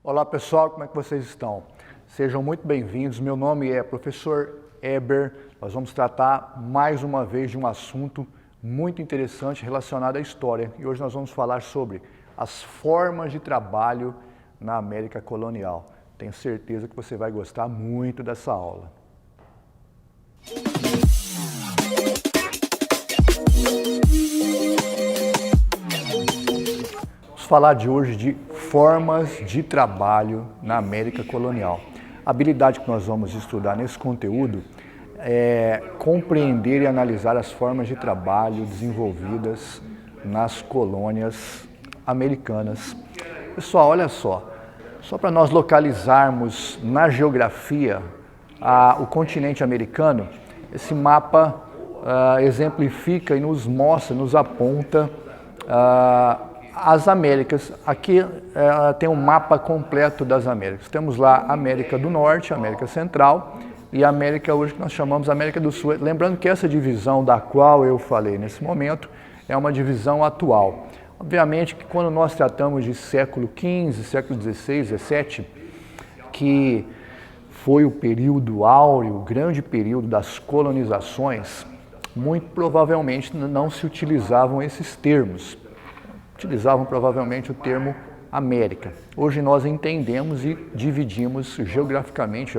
Olá pessoal, como é que vocês estão? Sejam muito bem-vindos, meu nome é Professor Eber. Nós vamos tratar mais uma vez de um assunto muito interessante relacionado à história. E hoje nós vamos falar sobre as formas de trabalho na América colonial. Tenho certeza que você vai gostar muito dessa aula. Vamos falar de hoje de formas de trabalho na América colonial. A habilidade que nós vamos estudar nesse conteúdo é compreender e analisar as formas de trabalho desenvolvidas nas colônias americanas. Pessoal, olha só para nós localizarmos na geografia o continente americano, esse mapa exemplifica e nos mostra, nos aponta as Américas. Aqui tem um mapa completo das Américas. Temos lá a América do Norte, a América Central e a América hoje que nós chamamos América do Sul. Lembrando que essa divisão da qual eu falei nesse momento é uma divisão atual. Obviamente que quando nós tratamos de século XV, século XVI, XVII, que foi o período áureo, o grande período das colonizações, muito provavelmente não se utilizavam esses termos. Utilizavam provavelmente o termo América. Hoje nós entendemos e dividimos geograficamente,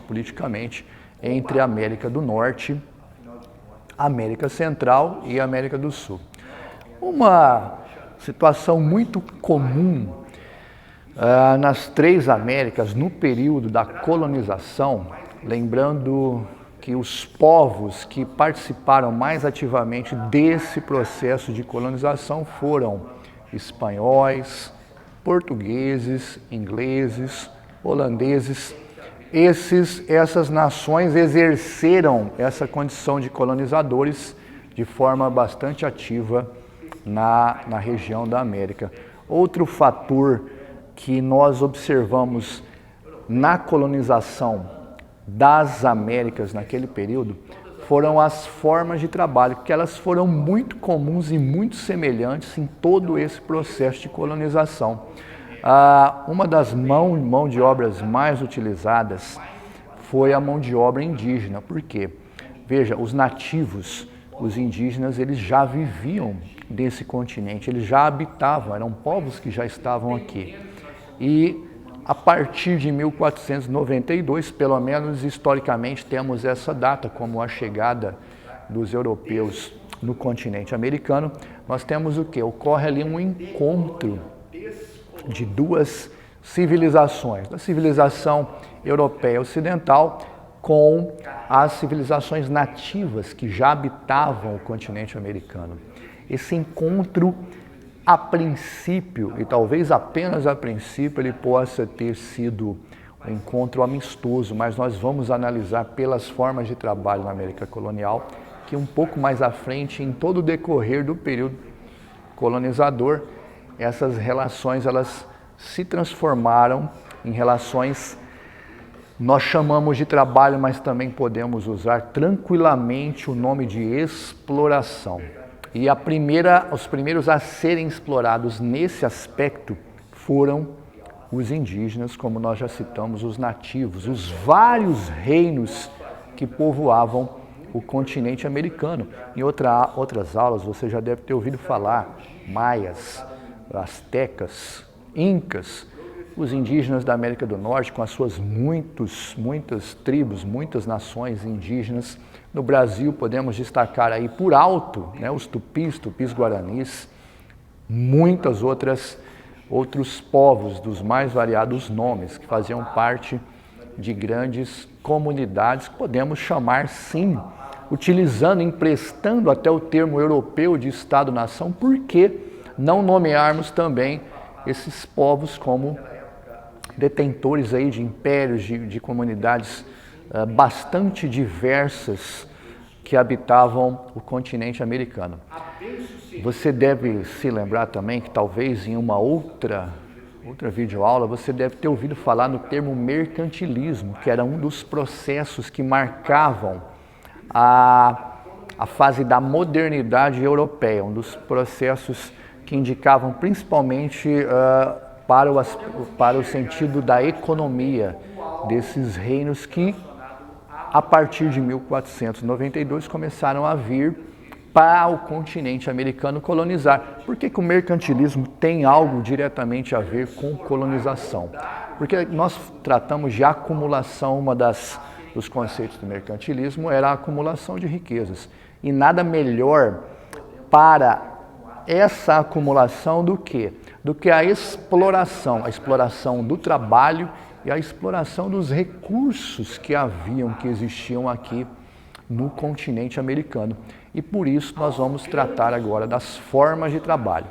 politicamente, entre a América do Norte, a América Central e a América do Sul. Uma situação muito comum nas três Américas no período da colonização, lembrando que os povos que participaram mais ativamente desse processo de colonização foram espanhóis, portugueses, ingleses, holandeses. Essas nações exerceram essa condição de colonizadores de forma bastante ativa na região da América. Outro fator que nós observamos na colonização das Américas naquele período foram as formas de trabalho, que elas foram muito comuns e muito semelhantes em todo esse processo de colonização. Uma das mão de obras mais utilizadas foi a mão de obra indígena. Por quê? Veja, os nativos, os indígenas, eles já viviam nesse continente, eles já habitavam, eram povos que já estavam aqui. E a partir de 1492, pelo menos historicamente, temos essa data como a chegada dos europeus no continente americano. Nós temos o quê? Ocorre ali um encontro de duas civilizações, da civilização europeia ocidental com as civilizações nativas que já habitavam o continente americano. Esse encontro, a princípio, e talvez apenas a princípio, ele possa ter sido um encontro amistoso, mas nós vamos analisar pelas formas de trabalho na América colonial, que um pouco mais à frente, em todo o decorrer do período colonizador, essas relações elas se transformaram em relações, nós chamamos de trabalho, mas também podemos usar tranquilamente o nome de exploração. E os primeiros a serem explorados nesse aspecto foram os indígenas, como nós já citamos, os nativos, os vários reinos que povoavam o continente americano. Em outras aulas você já deve ter ouvido falar maias, astecas, incas, os indígenas da América do Norte com as suas muitas tribos, muitas nações indígenas. No Brasil podemos destacar aí por alto, os tupis guaranis, outros povos dos mais variados nomes que faziam parte de grandes comunidades, podemos chamar sim, emprestando até o termo europeu de Estado-nação, por que não nomearmos também esses povos como detentores aí de impérios, de comunidades bastante diversas que habitavam o continente americano. Você deve se lembrar também que talvez em uma outra videoaula você deve ter ouvido falar no termo mercantilismo, que era um dos processos que marcavam a fase da modernidade europeia, um dos processos que indicavam principalmente para o sentido da economia desses reinos que, a partir de 1492, começaram a vir para o continente americano colonizar. Por que o mercantilismo tem algo diretamente a ver com colonização? Porque nós tratamos de acumulação, dos conceitos do mercantilismo era a acumulação de riquezas. E nada melhor para essa acumulação do que a exploração do trabalho e a exploração dos recursos que existiam aqui no continente americano. E por isso nós vamos tratar agora das formas de trabalho.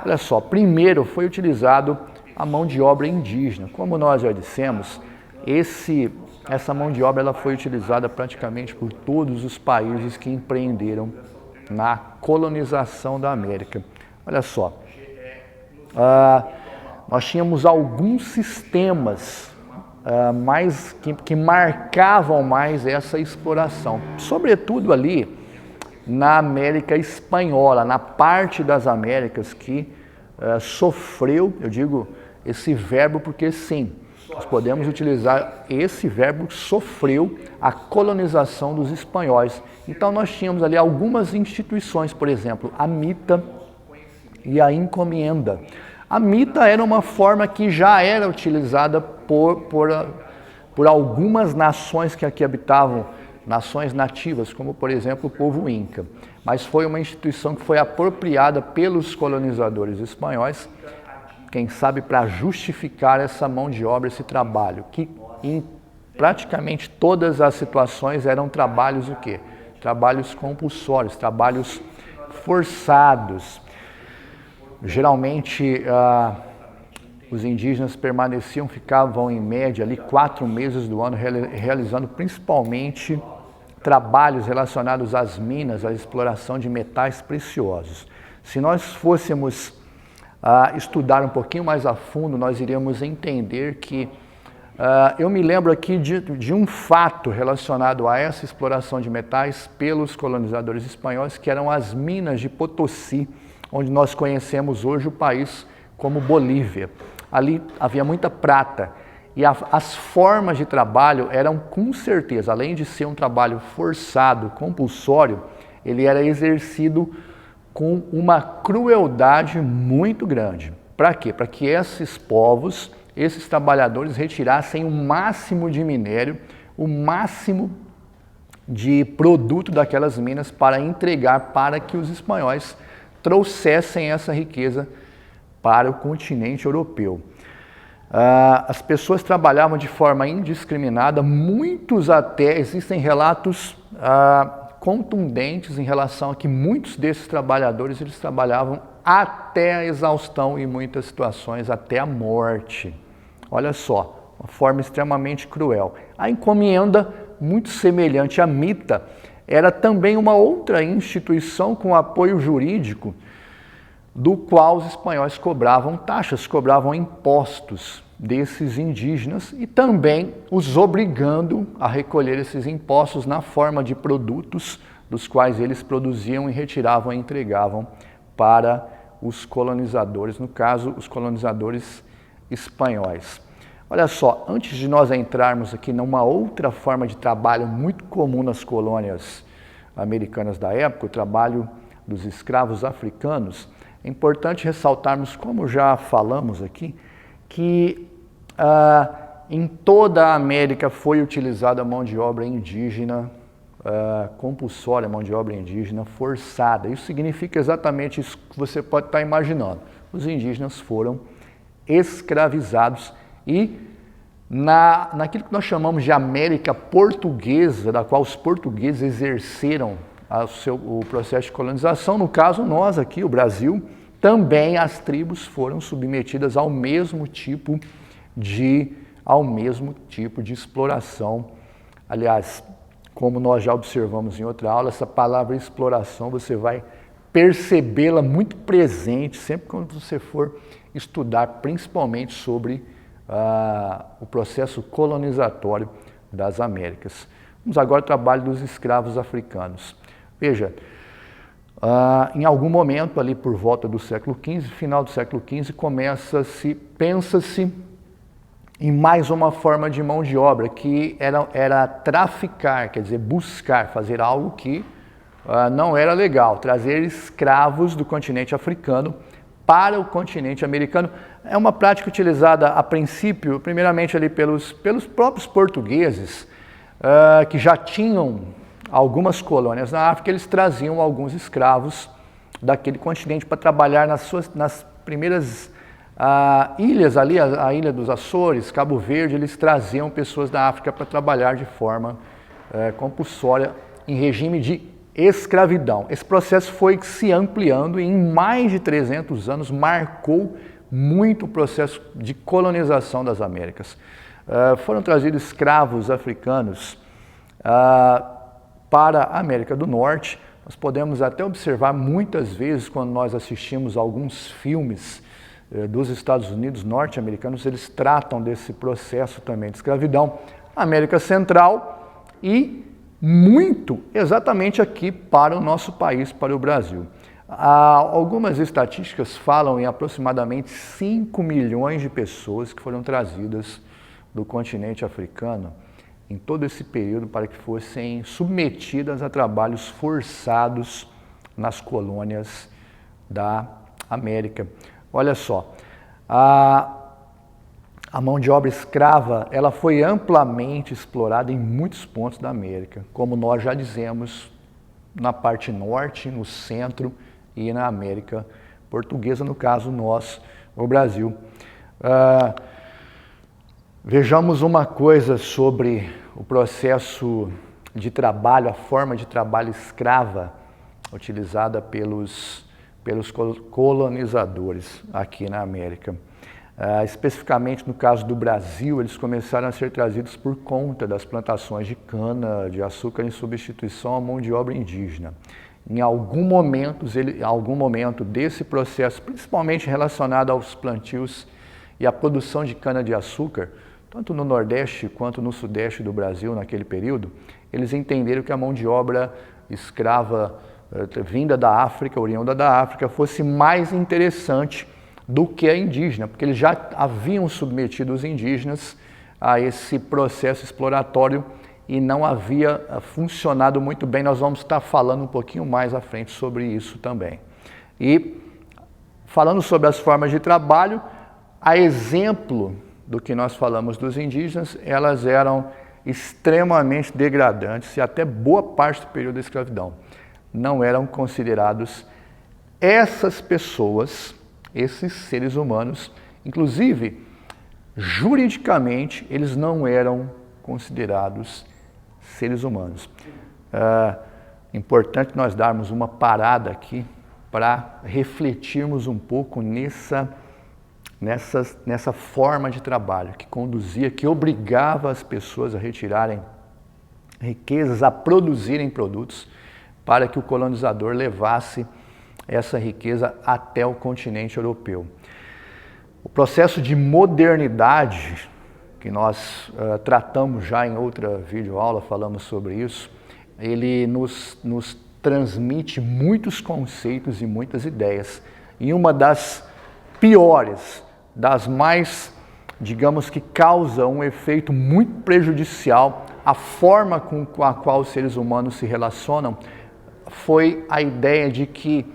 Olha só, primeiro foi utilizado a mão de obra indígena. Como nós já dissemos, essa mão de obra ela foi utilizada praticamente por todos os países que empreenderam na colonização da América. Olha só, nós tínhamos alguns sistemas que marcavam mais essa exploração, sobretudo ali na América Espanhola, na parte das Américas que sofreu, eu digo esse verbo porque sim, nós podemos utilizar esse verbo, sofreu a colonização dos espanhóis. Então nós tínhamos ali algumas instituições, por exemplo, a mita e a encomienda. A mita era uma forma que já era utilizada por algumas nações que aqui habitavam, nações nativas, como por exemplo o povo Inca. Mas foi uma instituição que foi apropriada pelos colonizadores espanhóis, quem sabe para justificar essa mão de obra, esse trabalho, que em praticamente todas as situações eram trabalhos o quê? Trabalhos compulsórios, trabalhos forçados. Geralmente os indígenas ficavam em média ali 4 meses do ano realizando principalmente trabalhos relacionados às minas, à exploração de metais preciosos. Se nós fôssemos estudar um pouquinho mais a fundo, nós iríamos entender que eu me lembro aqui de um fato relacionado a essa exploração de metais pelos colonizadores espanhóis, que eram as minas de Potosí, onde nós conhecemos hoje o país como Bolívia. Ali havia muita prata e as formas de trabalho eram com certeza, além de ser um trabalho forçado, compulsório, ele era exercido com uma crueldade muito grande. Para quê? Para que esses povos, esses trabalhadores retirassem o máximo de minério, o máximo de produto daquelas minas para entregar para que os espanhóis trouxessem essa riqueza para o continente europeu. As pessoas trabalhavam de forma indiscriminada, existem relatos contundentes em relação a que muitos desses trabalhadores eles trabalhavam até a exaustão e em muitas situações até a morte. Olha só, uma forma extremamente cruel. A encomienda, muito semelhante à mita, era também uma outra instituição com apoio jurídico do qual os espanhóis cobravam taxas, cobravam impostos desses indígenas e também os obrigando a recolher esses impostos na forma de produtos dos quais eles produziam e retiravam e entregavam para os colonizadores, no caso, os colonizadores espanhóis. Olha só, antes de nós entrarmos aqui numa outra forma de trabalho muito comum nas colônias americanas da época, o trabalho dos escravos africanos, é importante ressaltarmos, como já falamos aqui, que em toda a América foi utilizada a mão de obra indígena compulsória, mão de obra indígena forçada. Isso significa exatamente isso que você pode estar imaginando. Os indígenas foram escravizados e naquilo que nós chamamos de América Portuguesa, da qual os portugueses exerceram o processo de colonização, no caso nós aqui, o Brasil, também as tribos foram submetidas ao mesmo tipo de exploração. Aliás, como nós já observamos em outra aula, essa palavra exploração você vai percebê-la muito presente sempre quando você for estudar principalmente sobre o processo colonizatório das Américas. Vamos agora ao trabalho dos escravos africanos. Veja, Em algum momento, ali por volta do século XV, final do século XV, pensa-se em mais uma forma de mão de obra, que era traficar, quer dizer, buscar, fazer algo que não era legal, trazer escravos do continente africano para o continente americano. É uma prática utilizada a princípio, primeiramente ali pelos próprios portugueses, que já tinham algumas colônias na África. Eles traziam alguns escravos daquele continente para trabalhar nas primeiras ilhas ali, a ilha dos Açores, Cabo Verde. Eles traziam pessoas da África para trabalhar de forma compulsória em regime de escravidão. Esse processo foi se ampliando e em mais de 300 anos marcou muito o processo de colonização das Américas. Foram trazidos escravos africanos para a América do Norte. Nós podemos até observar muitas vezes quando nós assistimos alguns filmes dos Estados Unidos norte-americanos, eles tratam desse processo também de escravidão. América Central e muito exatamente aqui para o nosso país, para o Brasil. Algumas estatísticas falam em aproximadamente 5 milhões de pessoas que foram trazidas do continente africano em todo esse período para que fossem submetidas a trabalhos forçados nas colônias da América. Olha só, a mão de obra escrava, ela foi amplamente explorada em muitos pontos da América, como nós já dizemos, na parte norte, no centro e na América portuguesa, no caso nós, o Brasil. Vejamos uma coisa sobre o processo de trabalho, a forma de trabalho escrava utilizada pelos colonizadores aqui na América. Especificamente no caso do Brasil, eles começaram a ser trazidos por conta das plantações de cana, de açúcar em substituição à mão de obra indígena. Em algum momento desse processo, principalmente relacionado aos plantios e à produção de cana de açúcar, tanto no Nordeste quanto no Sudeste do Brasil naquele período, eles entenderam que a mão de obra escrava vinda da África, oriunda da África, fosse mais interessante do que a indígena, porque eles já haviam submetido os indígenas a esse processo exploratório e não havia funcionado muito bem. Nós vamos estar falando um pouquinho mais à frente sobre isso também. E falando sobre as formas de trabalho, a exemplo do que nós falamos dos indígenas, elas eram extremamente degradantes e até boa parte do período da escravidão não eram considerados essas pessoas, esses seres humanos, inclusive juridicamente eles não eram considerados seres humanos. Importante nós darmos uma parada aqui para refletirmos um pouco nessa forma de trabalho que conduzia, que obrigava as pessoas a retirarem riquezas, a produzirem produtos para que o colonizador levasse essa riqueza até o continente europeu. O processo de modernidade, que nós tratamos já em outra videoaula, falamos sobre isso, ele nos transmite muitos conceitos e muitas ideias. E uma das piores, das mais, digamos que causa um efeito muito prejudicial à forma com a qual os seres humanos se relacionam, foi a ideia de que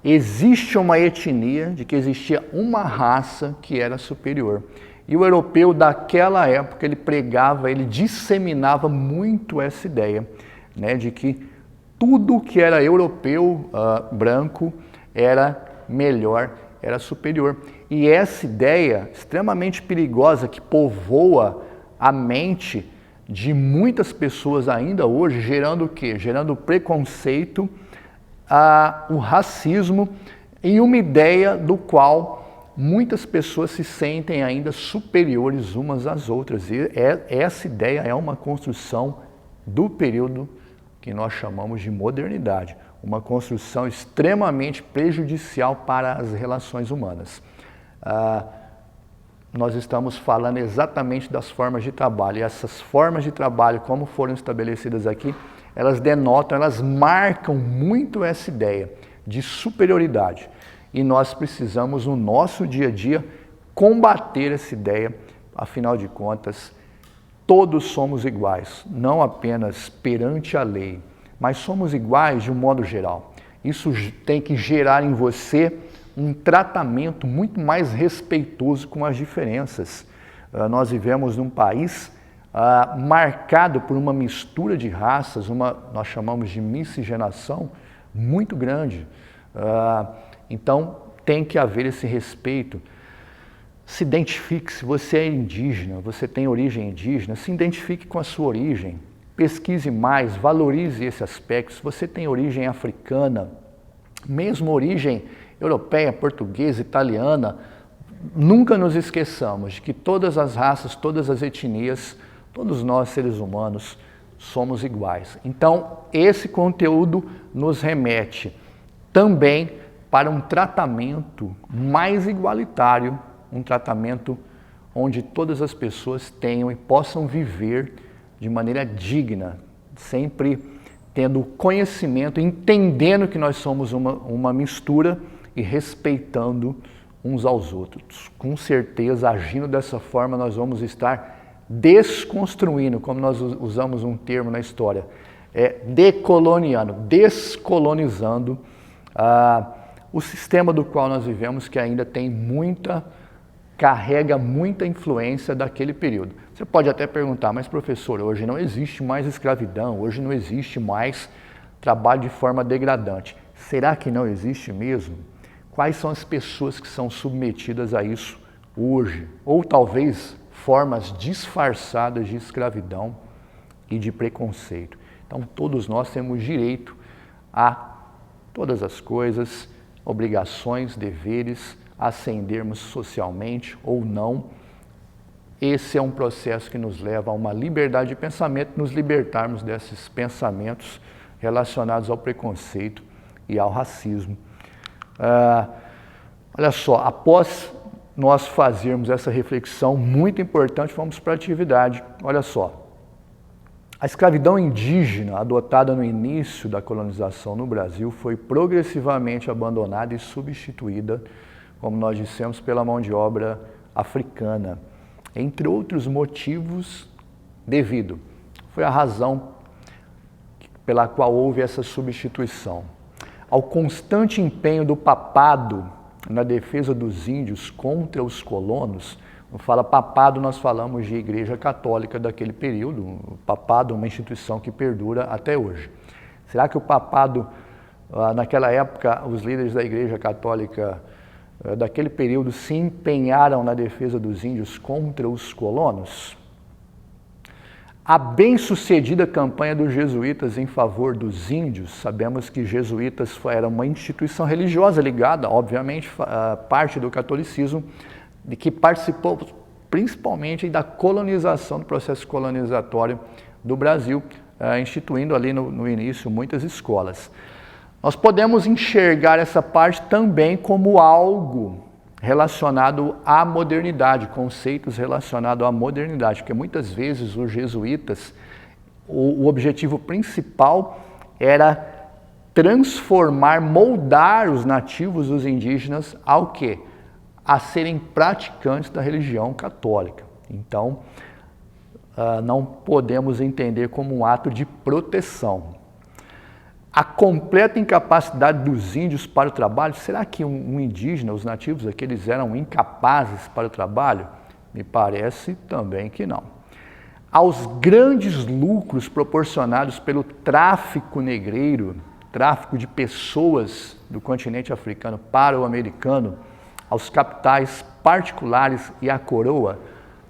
existe uma etnia, de que existia uma raça que era superior. E o europeu daquela época, ele pregava, ele disseminava muito essa ideia, né, de que tudo que era europeu, branco, era melhor, era superior. E essa ideia extremamente perigosa que povoa a mente de muitas pessoas ainda hoje, gerando o quê? Gerando preconceito, o racismo e uma ideia do qual muitas pessoas se sentem ainda superiores umas às outras. E essa ideia é uma construção do período que nós chamamos de modernidade, uma construção extremamente prejudicial para as relações humanas. Nós estamos falando exatamente das formas de trabalho, e essas formas de trabalho, como foram estabelecidas aqui, elas denotam, elas marcam muito essa ideia de superioridade. E nós precisamos, no nosso dia a dia, combater essa ideia. Afinal de contas, todos somos iguais, não apenas perante a lei, mas somos iguais de um modo geral. Isso tem que gerar em você um tratamento muito mais respeitoso com as diferenças. Nós vivemos num país marcado por uma mistura de raças, nós chamamos de miscigenação, muito grande. Então, tem que haver esse respeito. Se identifique, se você é indígena, você tem origem indígena, se identifique com a sua origem, pesquise mais, valorize esse aspecto. Se você tem origem africana, mesmo origem europeia, portuguesa, italiana, nunca nos esqueçamos de que todas as raças, todas as etnias, todos nós seres humanos somos iguais. Então, esse conteúdo nos remete também para um tratamento mais igualitário, um tratamento onde todas as pessoas tenham e possam viver de maneira digna, sempre tendo conhecimento, entendendo que nós somos uma mistura e respeitando uns aos outros. Com certeza, agindo dessa forma, nós vamos estar desconstruindo, como nós usamos um termo na história, decoloniando, descolonizando o sistema do qual nós vivemos, que ainda tem carrega muita influência daquele período. Você pode até perguntar, mas professor, hoje não existe mais escravidão, hoje não existe mais trabalho de forma degradante. Será que não existe mesmo? Quais são as pessoas que são submetidas a isso hoje? Ou talvez formas disfarçadas de escravidão e de preconceito. Então, todos nós temos direito a todas as coisas, obrigações, deveres, ascendermos socialmente ou não. Esse é um processo que nos leva a uma liberdade de pensamento, nos libertarmos desses pensamentos relacionados ao preconceito e ao racismo. Olha só, após nós fazermos essa reflexão muito importante, vamos para a atividade. Olha só, a escravidão indígena adotada no início da colonização no Brasil foi progressivamente abandonada e substituída, como nós dissemos, pela mão de obra africana, entre outros motivos foi a razão pela qual houve essa substituição. Ao constante empenho do papado na defesa dos índios contra os colonos, quando fala papado, nós falamos de Igreja Católica daquele período. O papado é uma instituição que perdura até hoje. Será que o papado, naquela época, os líderes da Igreja Católica daquele período se empenharam na defesa dos índios contra os colonos? A bem-sucedida campanha dos jesuítas em favor dos índios, sabemos que jesuítas era uma instituição religiosa ligada, obviamente, parte do catolicismo, de que participou principalmente da colonização, do processo colonizatório do Brasil, instituindo ali no início muitas escolas. Nós podemos enxergar essa parte também como algo relacionado à modernidade, conceitos relacionados à modernidade, porque muitas vezes os jesuítas, o objetivo principal era transformar, moldar os nativos, os indígenas, ao quê? A serem praticantes da religião católica. Então, não podemos entender como um ato de proteção. A completa incapacidade dos índios para o trabalho, será que um indígena, os nativos aqui, eles eram incapazes para o trabalho? Me parece também que não. Aos grandes lucros proporcionados pelo tráfico negreiro, tráfico de pessoas do continente africano para o americano, aos capitais particulares e à coroa,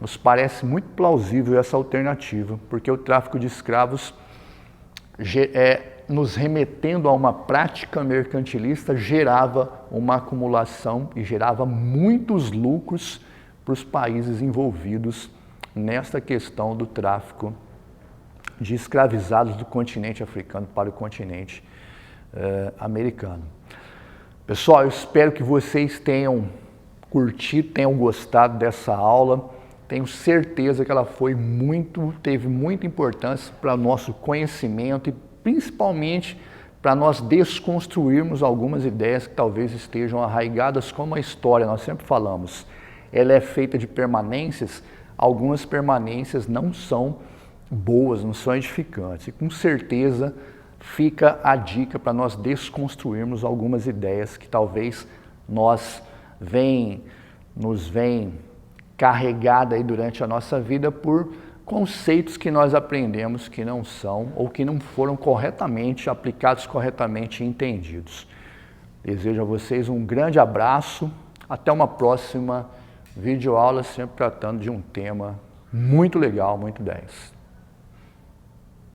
nos parece muito plausível essa alternativa, porque o tráfico de escravos nos remetendo a uma prática mercantilista, gerava uma acumulação e gerava muitos lucros para os países envolvidos nesta questão do tráfico de escravizados do continente africano para o continente americano. Pessoal, eu espero que vocês tenham curtido, tenham gostado dessa aula. Tenho certeza que ela teve muita importância para o nosso conhecimento e principalmente para nós desconstruirmos algumas ideias que talvez estejam arraigadas, como a história, nós sempre falamos, ela é feita de permanências, algumas permanências não são boas, não são edificantes, e com certeza fica a dica para nós desconstruirmos algumas ideias que talvez nos vem carregada aí durante a nossa vida por conceitos que nós aprendemos que não são ou que não foram corretamente aplicados, corretamente entendidos. Desejo a vocês um grande abraço, até uma próxima videoaula, sempre tratando de um tema muito legal, muito 10.